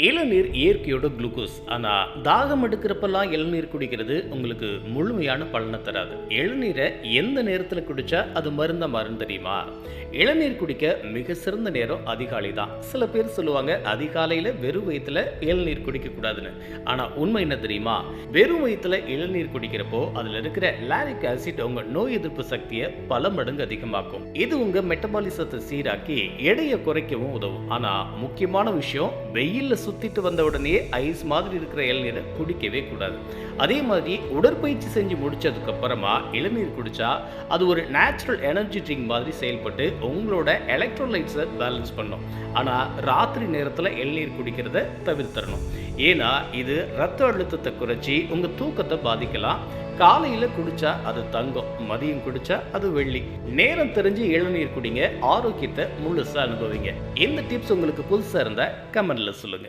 இளநீர் இயற்கையோட குளுக்கோஸ். ஆனால் தாகம் எடுக்கிறப்பெல்லாம் இளநீர் குடிக்கிறது உங்களுக்கு முழுமையான பலனை தராது. இளநீரை எந்த நேரத்தில் குடித்தா அது மருந்தா மாறும் தெரியுமா? இளநீர் குடிக்க மிக சிறந்த நேரம் அதிகாலை தான். சில பேர் சொல்லுவாங்க அதிகாலையில் வெறும் வயிற்றுல இளநீர் குடிக்கக்கூடாதுன்னு. ஆனால் உண்மை என்ன தெரியுமா? வெறும் வயிற்றுல இளநீர் குடிக்கிறப்போ அதில் இருக்கிற லாரிக் ஆசிட் உங்கள் நோய் எதிர்ப்பு சக்தியை பல மடங்கு அதிகமாக்கும். இது உங்கள் மெட்டபாலிசத்தை சீராக்கி எடையை குறைக்கவும் உதவும். ஆனால் முக்கியமான விஷயம், வெயிலில் சுத்திட்டு வந்த உடனே ஐஸ் மாதிரி இருக்கிற இளநீரை குடிக்கவே கூடாது. அதே மாதிரி உடற்பயிற்சி செஞ்சு முடிச்சதுக்கு அப்புறமா இளநீர் குடிச்சா அது ஒரு நேச்சுரல் எனர்ஜி ட்ரிங்க் மாதிரி செயல்பட்டு உங்களோட எலக்ட்ரோலைட்ஸை பேலன்ஸ் பண்ணும். ஆனால் ராத்திரி நேரத்தில் இளநீர் குடிக்கிறத தவிர்த்தரணும். ஏன்னா இது ரத்த அழுத்தத்தை குறைச்சி உங்கள் தூக்கத்தை பாதிக்கலாம். காலையில் குடிச்சா அது தங்கம், மதியம் குடிச்சா அது வெள்ளி. நேரம் தெரிஞ்சு இளநீர் குடிங்க, ஆரோக்கியத்தை முழுசா அனுபவிங்க. இந்த டிப்ஸ் உங்களுக்கு புதுசாக இருந்தால் கமெண்ட்ல சொல்லுங்க.